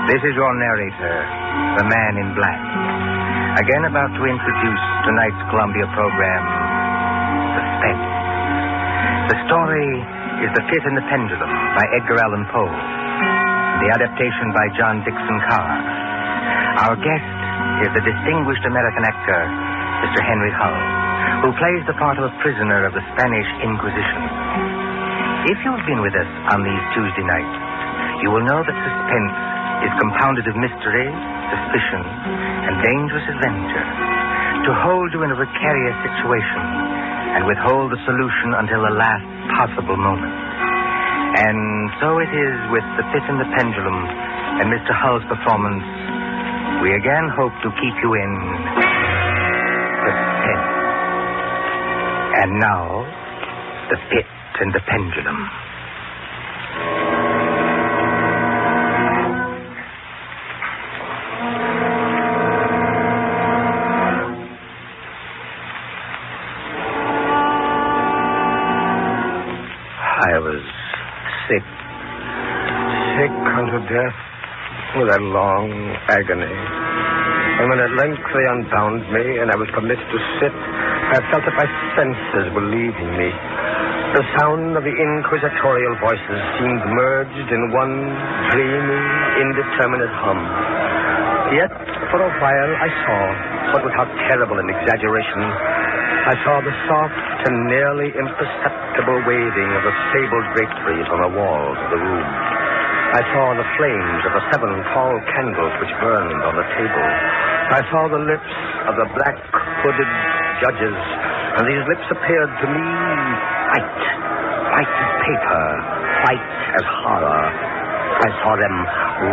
This is your narrator, the Man in Black. Again about to introduce tonight's Columbia program, Suspense. The story is The Pit and the Pendulum by Edgar Allan Poe. The adaptation by John Dixon Carr. Our guest is the distinguished American actor, Mr. Henry Hull, who plays the part of a prisoner of the Spanish Inquisition. If you've been with us on these Tuesday nights, you will know that Suspense is compounded of mystery, suspicion, and dangerous adventure. To hold you in a precarious situation and withhold the solution until the last possible moment. And so it is with The Pit and the Pendulum and Mr. Hull's performance. We again hope to keep you in suspense. And now, The Pit and the Pendulum. I was sick unto death with a long agony. And when at length they unbound me and I was permitted to sit, I felt that my senses were leaving me. The sound of the inquisitorial voices seemed merged in one dreamy, indeterminate hum. Yet, for a while, I saw, but without terrible an exaggeration, I saw the soft and nearly imperceptible waving of the sable draperies on the walls of the room. I saw the flames of the 7 tall candles which burned on the table. I saw the lips of the black-hooded judges, and these lips appeared to me white as paper, white as horror. I saw them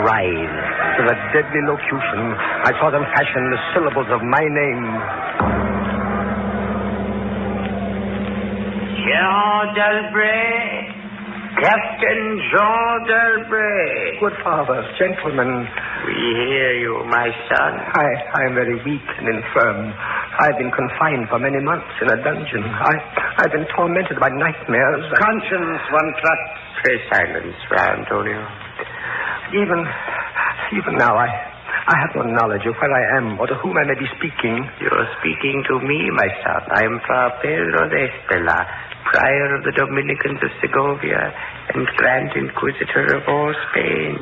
writhe with a deadly locution. I saw them fashion the syllables of my name. Jean Delbray, Captain Jean Delbray. Good fathers, gentlemen. We hear you, my son. I am very weak and infirm. I've been confined for many months in a dungeon. I've been tormented by nightmares. Conscience, one trusts. Pray silence, Fra Antonio. Even now, I have no knowledge of where I am or to whom I may be speaking. You're speaking to me, my son. I am Fra Pedro de Estela, Prior of the Dominicans of Segovia and Grand Inquisitor of all Spain.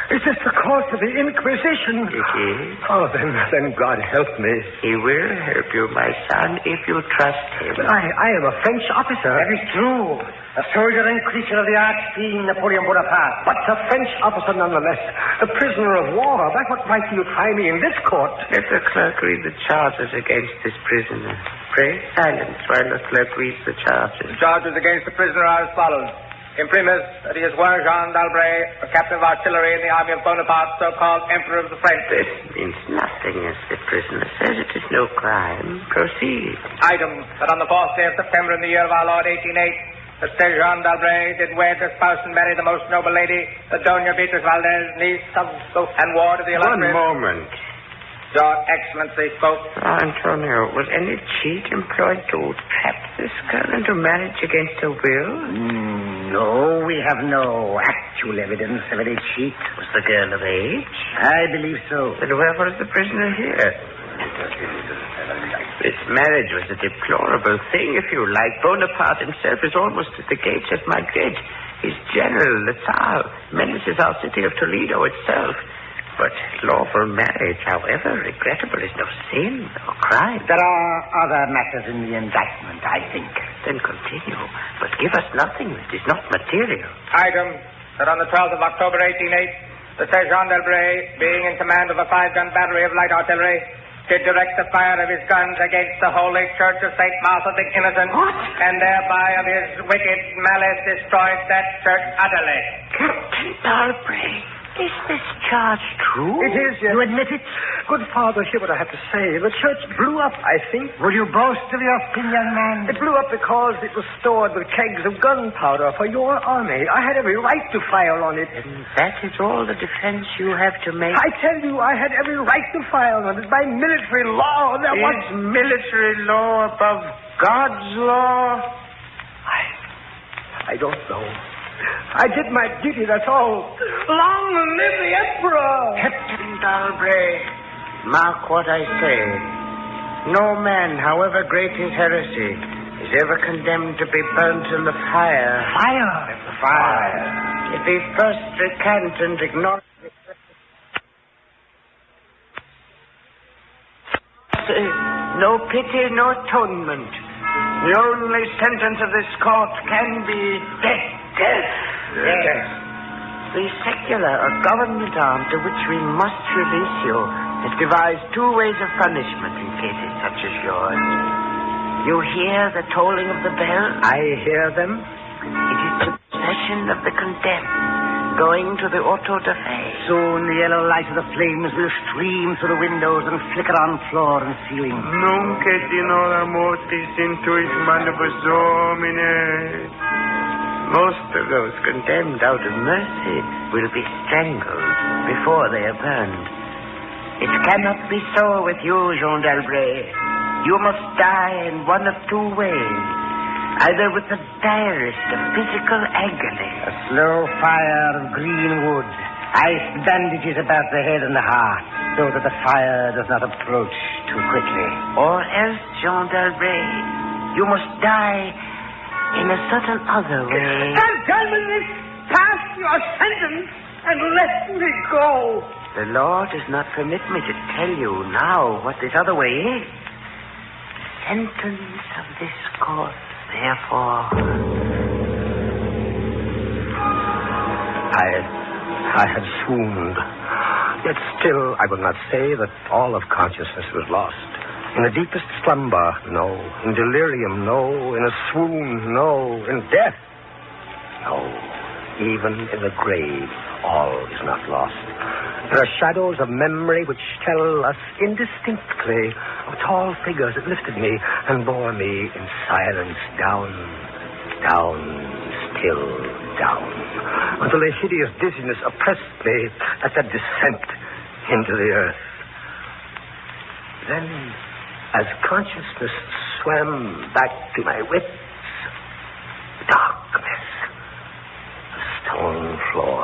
Is this the course of the Inquisition? It is. Oh, then God help me. He will help you, my son, if you trust him. But I am a French officer. That is true. A soldier and creature of the arch-fiend Napoleon Bonaparte. But a French officer nonetheless. A prisoner of war. By what right do you try me in this court? Let the clerk read the charges against this prisoner. Pray silence while the clerk reads the charges. The charges against the prisoner are as follows. Imprimis, that he is one Jean d'Albret, a captain of artillery in the army of Bonaparte, so-called Emperor of the French. This means nothing, as the prisoner says. It is no crime. Proceed. Item, that on the 4th day of September in the year of our Lord 1808, that Sir Jean d'Albret did wed, espouse, and marry the most noble lady, the Doña Beatriz Valdez, niece of and ward of the illustrious... One moment. Your Excellency spoke. Antonio, was any cheat employed to trap this girl into marriage against her will? No, we have no actual evidence of any cheat. Was the girl of age? I believe so. Then wherefore is the prisoner here? This marriage was a deplorable thing, if you like. Bonaparte himself is almost at the gates of Madrid. His general, the Tsar, menaces our city of Toledo itself. But lawful marriage, however regrettable, is no sin or crime. There are other matters in the indictment, I think. Then continue, but give us nothing that is not material. Item, that on the 12th of October 1808, the Sir Jean d'Albret, being in command of a 5-gun battery of light artillery, did direct the fire of his guns against the Holy Church of St. Martha the Innocent. What? And thereby of his wicked malice destroyed that church utterly. Captain D'Albret, is this charge true? It is, yes. You admit it? Good father, hear what I have to say. The church blew up, I think. Will you boast of your opinion, young man? It blew up because it was stored with kegs of gunpowder for your army. I had every right to fire on it. And that is all the defense you have to make? I tell you, I had every right to fire on it. By military law, there was... Is military law above God's law? I don't know. I did my duty, that's all. Long live the Emperor! Captain Dalbray, mark what I say. No man, however great his heresy, is ever condemned to be burnt in the fire. Fire. If he first recant and ignore... No pity, no atonement. The only sentence of this court can be death. Yes. The secular or government arm to which we must release you has devised two ways of punishment in cases such as yours. You hear the tolling of the bell? I hear them. It is the procession of the condemned going to the auto-da-fe. Soon the yellow light of the flames will stream through the windows and flicker on floor and ceiling. Nunc et in hora mortis intuit manibus Domine. Most of those condemned out of mercy will be strangled before they are burned. It cannot be so with you, Jean d'Albret. You must die in one of two ways. Either with the direst of physical agony. A slow fire of green wood. Ice bandages about the head and the heart, so that the fire does not approach too quickly. Or else, Jean d'Albret, you must die in a certain other way. Gentlemen, pass your sentence and let me go. The law does not permit me to tell you now what this other way is. The sentence of this court, therefore... I had swooned. Yet still, I will not say that all of consciousness was lost. In the deepest slumber, no. In delirium, no. In a swoon, no. In death, no. Even in the grave, all is not lost. There are shadows of memory which tell us indistinctly of tall figures that lifted me and bore me in silence down, still down, until a hideous dizziness oppressed me at that descent into the earth. Then, as consciousness swam back to my wits, darkness, a stone floor,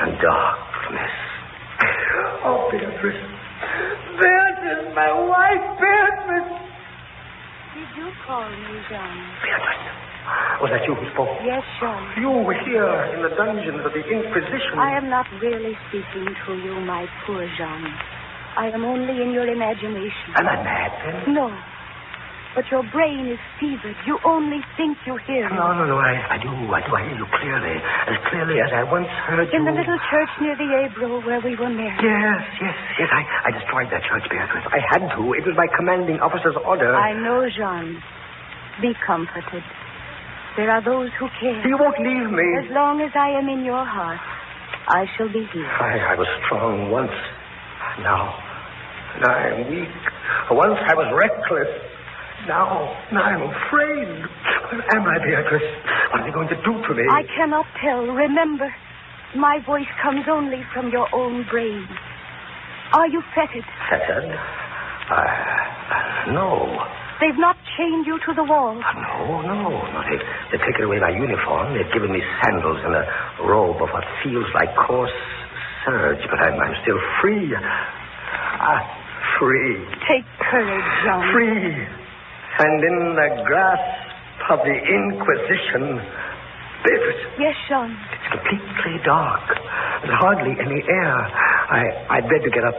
and darkness. Oh, Beatrice. Beatrice, my wife, Beatrice. Did you call me, John? Beatrice, was that you who spoke? Yes, John. You were here in the dungeons of the Inquisition. I am not really speaking to you, my poor Jean. I am only in your imagination. Am I mad, then? No. But your brain is fevered. You only think you hear me. No. I do. I hear you clearly. As clearly as I once heard you. In the little church near the Ebro where we were married. Yes. I destroyed that church, Beatrice. I had to. It was my commanding officer's order. I know, Jean. Be comforted. There are those who care. You won't leave me. As long as I am in your heart, I shall be here. I was strong once. Now I am weak. Once I was reckless. Now I'm afraid. Where am I, Beatrice? What are they going to do to me? I cannot tell. Remember, my voice comes only from your own brain. Are you fettered? Fettered? No. They've not chained you to the wall. No. They've taken away my uniform. They've given me sandals and a robe of what feels like coarse serge, but I'm still free. Free. Take courage, John. Free. And in the grasp of the Inquisition. Beatrice. Yes, Jean. It's completely dark. There's hardly any air. I dread to get up.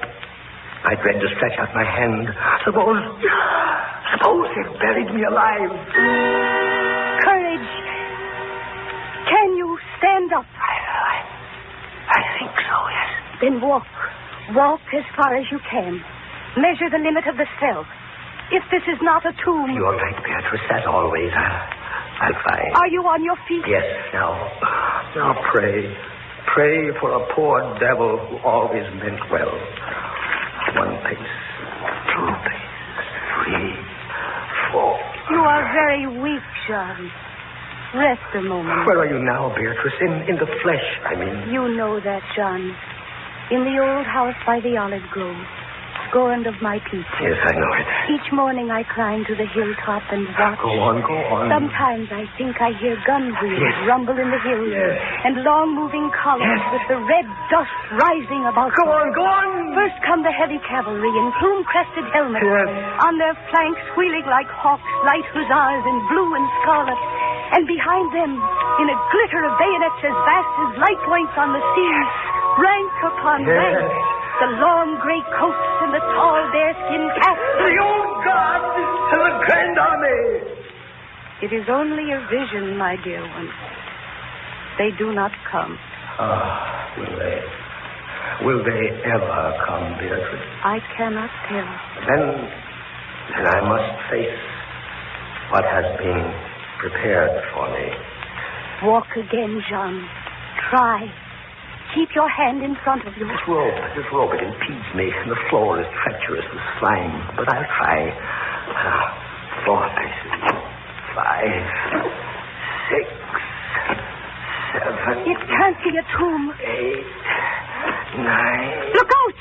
I dread to stretch out my hand. Suppose they've buried me alive. Courage. Can you stand up? I think so, yes. Then walk. Walk as far as you can. Measure the limit of the cell. If this is not a tomb... You're right, Beatrice, as always. I'll find. Are you on your feet? Yes, now pray. Pray for a poor devil who always meant well. 1 pace, 2 paces, 3, 4. You are very weak, Jean. Rest a moment. Where are you now, Beatrice? In the flesh, I mean. You know that, John. In the old house by the olive grove. scorned of my people. Yes, I know it. Each morning I climb to the hilltop and watch. Go on. Sometimes I think I hear gun wheels rumble in the hills. Yes. And long moving columns with the red dust rising about Go them. on. First come the heavy cavalry in plume-crested helmets. Yes. On their flanks, wheeling like hawks, light hussars in blue and scarlet. And behind them, in a glitter of bayonets as vast as light points on the sea, rank upon rank, the long gray coats and the tall bearskin caps. The old guard to the Grand Army. It is only a vision, my dear one. They do not come. Will they? Will they ever come, Beatrice? I cannot tell. Then I must face what has been prepared for me. Walk again, Jean. Try. Keep your hand in front of you. This rope, it impedes me. The floor is treacherous with slime, but I'll try. 4 paces. 5, 6, 7. It can't be a tomb. 8, 9. Look out!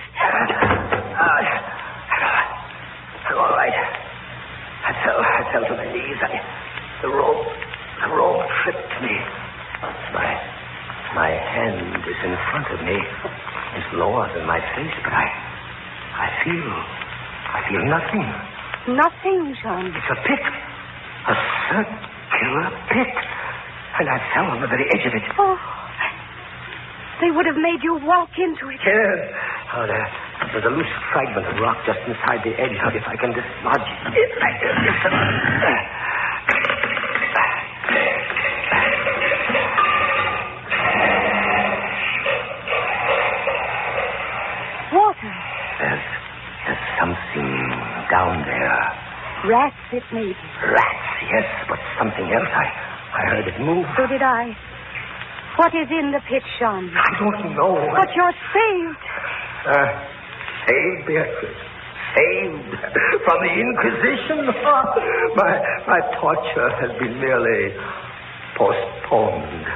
I'm all right. I fell to my knees. The rope tripped me. My hand is in front of me. It's lower than my face, but I feel nothing. Nothing, Jean. It's a pit. A circular pit. And I fell on the very edge of it. Oh. They would have made you walk into it. Yes. Oh, there's a loose fragment of rock just inside the edge. If I can dislodge it. Water. There's something down there. Rats, it may be. Rats, yes, but something else. I heard it move. So did I. What is in the pit, Jean? I don't know. But you're saved. Saved, Beatrice. Saved from the Inquisition. My torture has been merely postponed.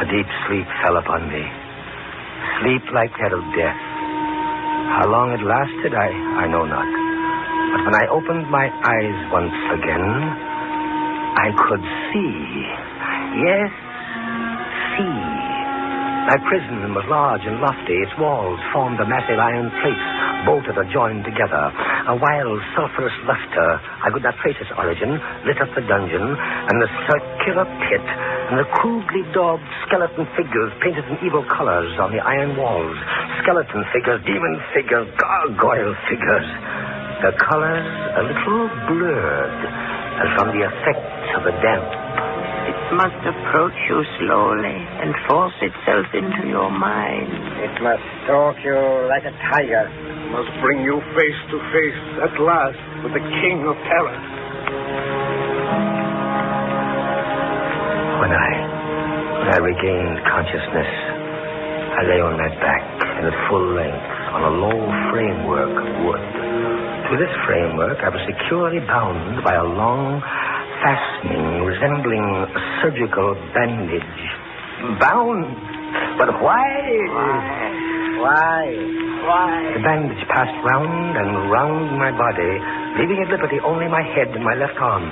A deep sleep fell upon me. Sleep like that of death. How long it lasted, I know not. But when I opened my eyes once again, I could see. Yes, see. My prison was large and lofty. Its walls formed a massive iron plates, bolted or joined together. A wild, sulphurous luster, I could not trace its origin, lit up the dungeon, and the circular pit, and the crudely daubed skeleton figures painted in evil colors on the iron walls. Skeleton figures, demon figures, gargoyle figures. The colors a little blurred, as from the effects of the damp. It must approach you slowly and force itself into your mind. It must stalk you like a tiger. Must bring you face to face at last with the king of terror. When I regained consciousness, I lay on my back and at full length on a low framework of wood. To this framework, I was securely bound by a long fastening resembling a surgical bandage. Bound? But why? The bandage passed round and round my body, leaving at liberty only my head and my left arm.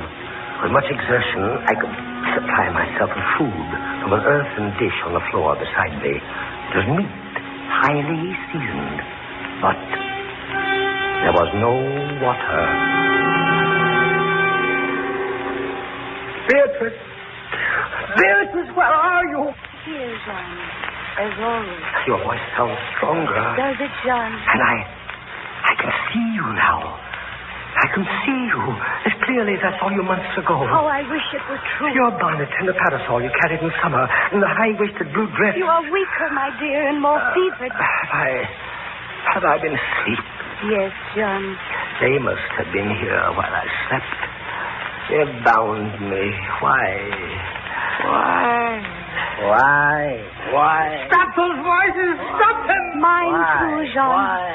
With much exertion, I could supply myself with food from an earthen dish on the floor beside me. It was meat, highly seasoned, but there was no water. Beatrice! Beatrice, where are you? Here, Jean, as always. Your voice sounds stronger. Does it, Jean? And I can see you now. I can see you as clearly as I saw you months ago. Oh, I wish it were true. Your bonnet and the parasol you carried in summer, and the high-waisted blue dress. You are weaker, my dear, and more fevered. Have I been asleep? Yes, John. They must have been here while I slept. They bound me. Why? Why? Stop those voices! Stop them! Mine too, Jean. Why?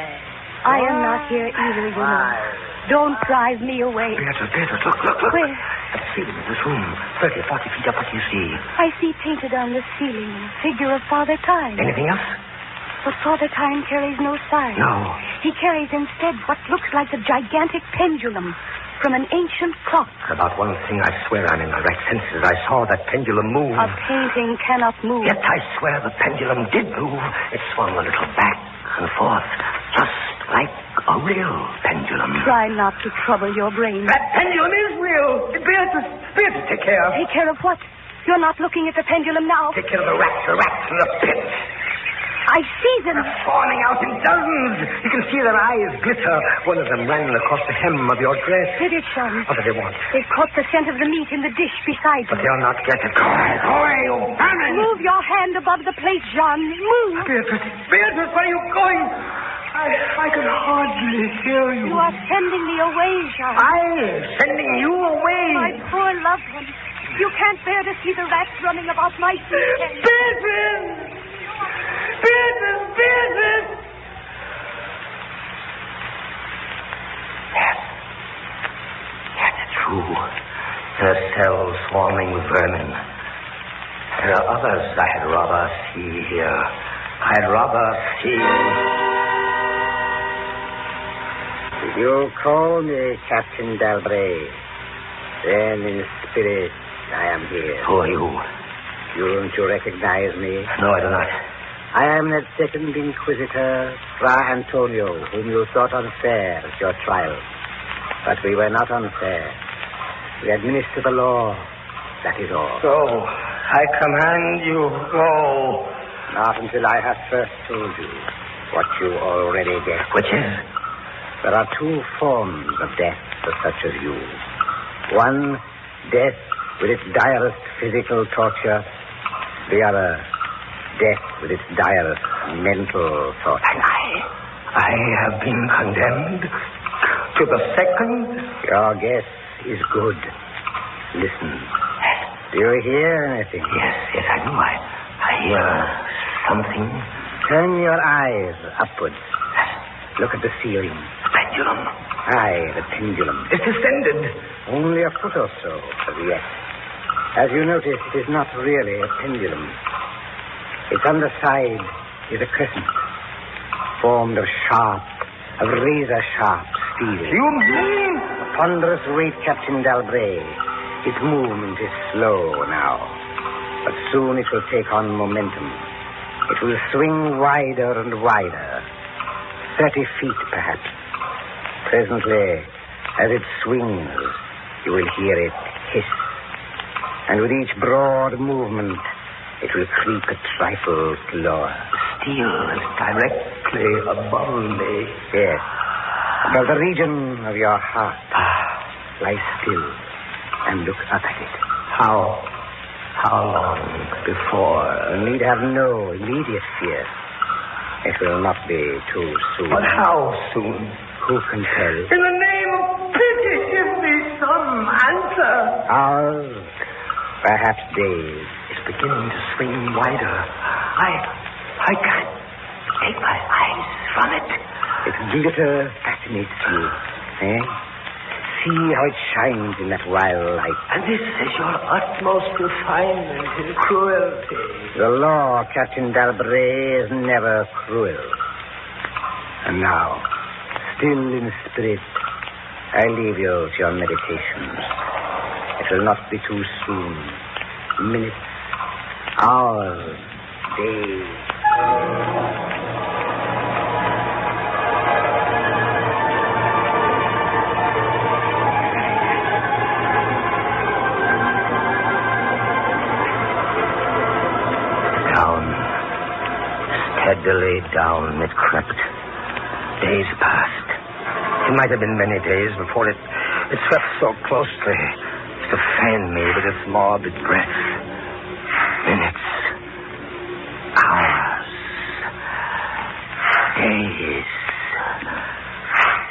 I am not here either, you know. Don't drive me away. Beatrice, look. Where? At the ceiling of this room, 30 or 40 feet up, what do you see? I see painted on the ceiling a figure of Father Time. Anything else? But Father Time carries no sign. No. He carries instead what looks like a gigantic pendulum from an ancient clock. About one thing, I swear I'm in my right senses. I saw that pendulum move. A painting cannot move. Yet I swear the pendulum did move. It swung a little back and forth, just like a real pendulum. Try not to trouble your brain. That pendulum is real. Beatrice, take care. Take care of what? You're not looking at the pendulum now. Take care of the rats in the pit. I see them. They're swarming out in dozens. You can see their eyes glitter. One of them ran across the hem of your dress. Did it, Jean? What did they want? They caught the scent of the meat in the dish beside But you. they'll not get it. Go away, you vermin. Move your hand above the plate, Jean. Move. Beatrice, where are you going? I can hardly hear you. You are sending me away, Jean. I'm sending you away. My poor loved one. You can't bear to see the rats running about my feet. Beatrice! Yes, it's true. There are cells swarming with vermin. There are others I had rather see here. I'd rather see. Did you call me Captain Dalbray? Then in spirit I am here. Who are you? Don't you recognize me? No, I do not. I am that second inquisitor, Fra Antonio, whom you thought unfair at your trial. But we were not unfair. We administer the law. That is all. Go. I command you, go. Not until I have first told you what you already guessed. Which is? There are two forms of death for such as you. One, death with its direst physical torture. The other, death with its direst mental torture. And I have been condemned to the second? Your guess is good. Listen. Do you hear anything? Yes, I do. I hear something. Turn your eyes upwards. Look at the ceiling. The pendulum. Aye, the pendulum. It's descended. Only a foot or so as yet. As you notice, it is not really a pendulum. Its underside is a crescent, formed of razor-sharp steel. You mean? A ponderous weight, Captain Dalbray. Its movement is slow now, but soon it will take on momentum. It will swing wider and wider, 30 feet perhaps. Presently, as it swings, you will hear it hiss. And with each broad movement, it will creep a trifle lower. Steel is directly above me. Yes. Above the region of your heart. Lie still and look up at it. How long before? You need have no immediate fear. It will not be too soon. But how soon? Who can tell? In the name of pity, give me some answer. Hours, perhaps days. It's beginning to swing wider. I can't take my eyes from it. Its glitter fascinates you, eh? See how it shines in that wild light. And this is your utmost refinement in cruelty. The law, Captain Dalbray, is never cruel. And now, still in spirit, I leave you to your meditations. It will not be too soon. Minutes, hours, days. Steadily down it crept. Days passed. It might have been many days before it swept so closely as to fan me with its morbid breath. Minutes. Hours. Days.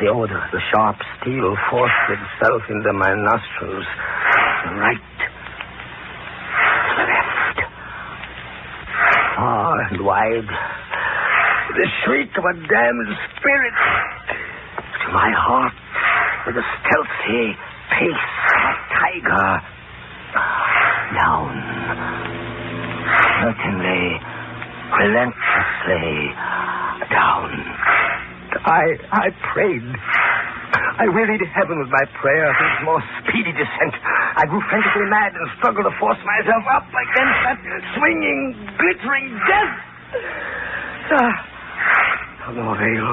The odor, the sharp steel forced itself into my nostrils. Right. Left. Far and wide. the shriek of a damned spirit. To my heart, with a stealthy pace of a tiger. Down. Certainly, relentlessly down. I prayed. I wearied heaven with my prayer for its more speedy descent. I grew frantically mad and struggled to force myself up against that swinging, glittering death. No avail.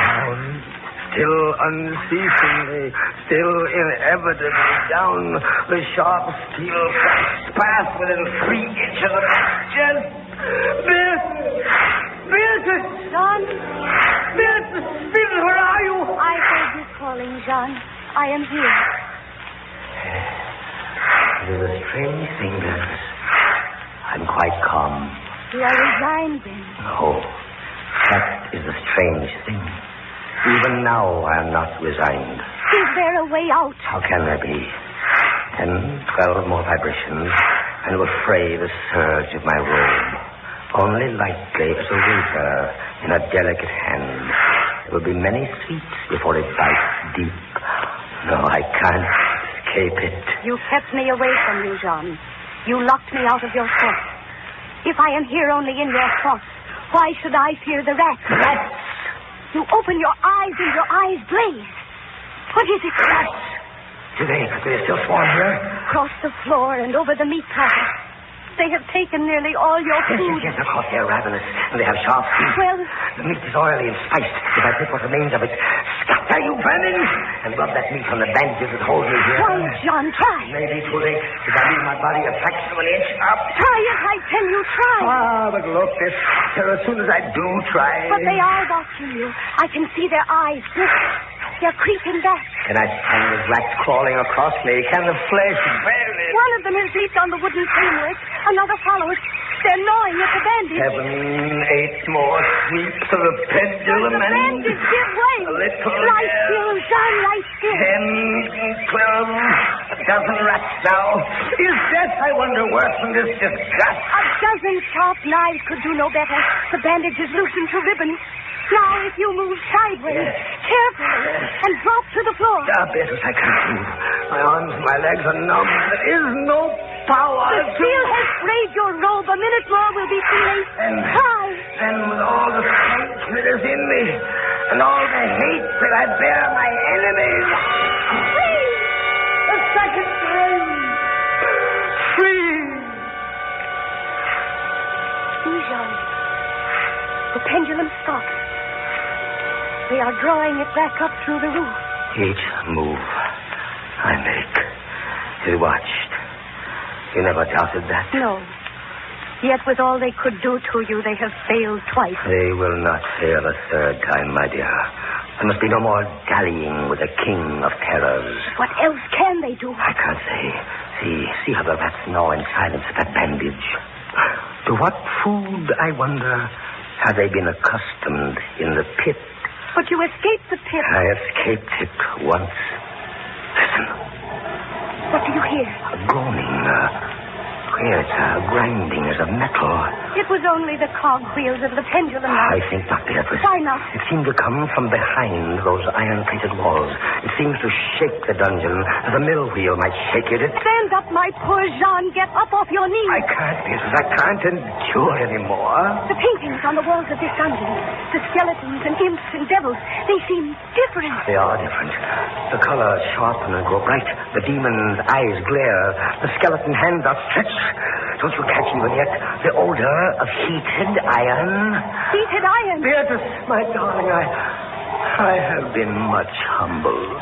Down, still unceasingly, still inevitably down the sharp steel path within 3 inches of my chest. Beatrice! John? Beatrice, where are you? I heard you calling, John. I am here. It is a strange thing, Beatrice. I'm quite calm. You are resigned, then? No, that is the strange thing. Even now, I am not resigned. Is there a way out? How can there be? 10, 12 more vibrations, and it will fray the surge of my robe. Only lightly as a wafer in a delicate hand. There will be many sweets before it bites deep. No, I can't escape it. You kept me away from you, John. You locked me out of your thoughts. If I am here only in your thoughts, why should I fear the rats? Rats! You open your eyes and your eyes blaze. What is it? Rats! Do they still swarm here? Across the floor and over the meat platter. They have taken nearly all your food. Yes, of course, they're ravenous, and they have sharp teeth. Well... The meat is oily and spiced. If I take what remains of it, scatter, you vermin! And rub that meat on the bandages that hold me here. Try it, John, try. Maybe too late. If I leave my body a fraction of an inch up. Try it, I tell you, try. But look, this as soon as I do try... But they are watching you. I can see their eyes glitter. They're creeping back. Can I stand the rats crawling across me? Can the flesh bear it? One of them has leaped on the wooden framework. Another follows. They're gnawing at the bandage. 7, 8 more sweeps of the pendulum. The bandage give way. A little. Lie still, John, lie still. 10, 12, a dozen rats now. Is death, I wonder, worse than this disgust? A dozen sharp knives could do no better. The bandage is loosened to ribbons. Now, if you move sideways, carefully, and drop to the floor. Beatrice, I can't move. My arms and my legs are numb. There is no power. The steel has frayed your robe. A minute more will be too late. Try. And with all the strength that is in me, and all the hate that I bear my enemies. Free! A second time. Free! John. The pendulum stops. They are drawing it back up through the roof. Each move I make is watched. You never doubted that? No. Yet with all they could do to you, they have failed twice. They will not fail a third time, my dear. There must be no more dallying with the king of terrors. What else can they do? I can't say. See how the rats gnaw in silence at that bandage. To what food, I wonder, have they been accustomed in the pit? But you escaped the pit. I escaped it once. Listen. What do you hear? A groaning. Yes, a grinding as of metal. It was only the cog wheels of the pendulum. I think not, Beatrice. Why not? It seemed to come from behind those iron-plated walls. It seems to shake the dungeon as a mill wheel might shake it. Stand up, my poor Jean. Get up off your knees. I can't, Beatrice. I can't endure anymore. The paintings on the walls of this dungeon, the skeletons and imps and devils, they seem different. They are different. The colors sharpen and grow bright. The demon's eyes glare. The skeleton hands are stretched. Don't you catch even yet the odor of heated iron? Heated iron? Beatrice, my darling, I have been much humbled.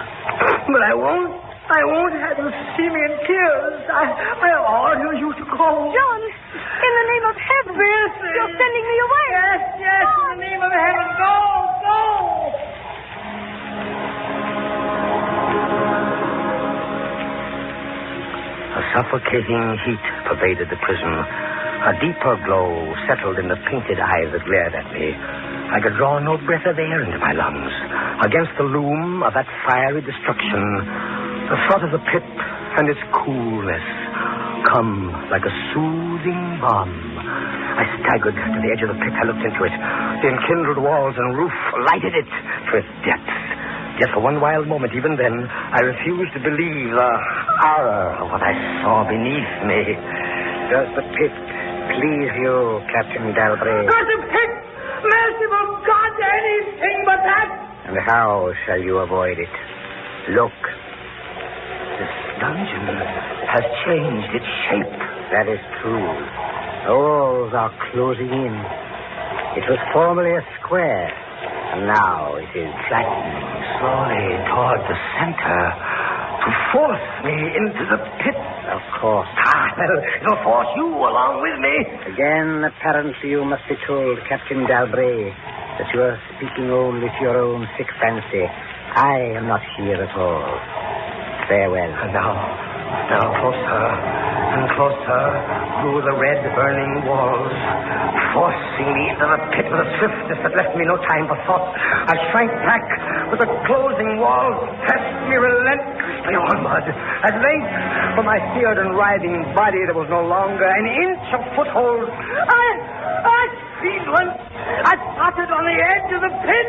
But I won't have you see me in tears. I order you to go. John, in the name of heaven. Beatrice. You're sending me away. Yes, in the name of heaven. Go. A suffocating heat pervaded the prison. A deeper glow settled in the painted eyes that glared at me. I could draw no breath of air into my lungs. Against the loom of that fiery destruction, the thought of the pit and its coolness come like a soothing balm. I staggered to the edge of the pit. I looked into it. The enkindled walls and roof lighted it to its depths. Yet for one wild moment, even then, I refused to believe the horror of what I saw beneath me. Does the pit please you, Captain Galbraith? Does the pit? Merciful God, anything but that! And how shall you avoid it? Look. This dungeon has changed its shape. That is true. The walls are closing in. It was formerly a square, and now it is Flattening slowly toward the center to force me into the pit. Of course. It'll force you along with me. Again, apparently you must be told, Captain Galbraith, that you are speaking only to your own sick fancy. I am not here at all. Farewell. And now closer and closer grew the red burning walls, forcing me into the pit with a swiftness that left me no time for thought. I shrank back, but the closing walls pressed me relentlessly onward. At length, for my seared and writhing body, there was no longer an inch of foothold. I seen one. I spotted on the edge of the pit.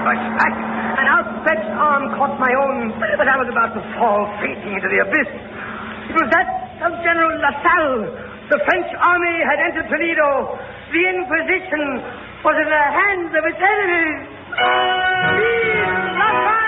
Back. An outstretched arm caught my own as I was about to fall fainting into the abyss. It was that of General LaSalle. The French army had entered Toledo. The Inquisition was in the hands of its enemies. Vive LaSalle!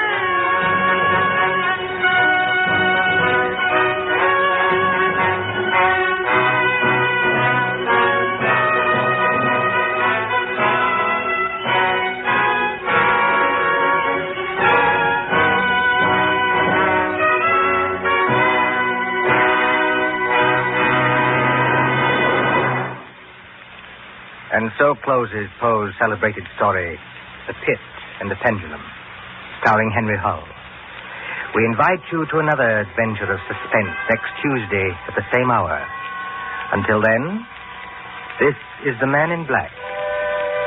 And so closes Poe's celebrated story, The Pit and the Pendulum, starring Henry Hull. We invite you to another adventure of suspense next Tuesday at the same hour. Until then, this is the Man in Black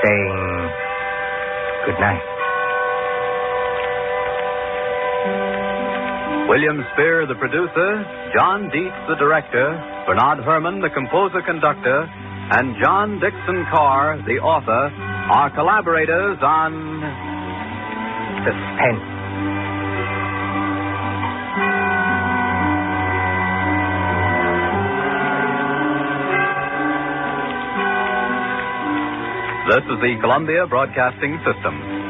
saying good night. William Spear, the producer, John Dietz, the director, Bernard Herrmann, the composer-conductor, and John Dixon Carr, the author, are collaborators on Suspense. This is the Columbia Broadcasting System.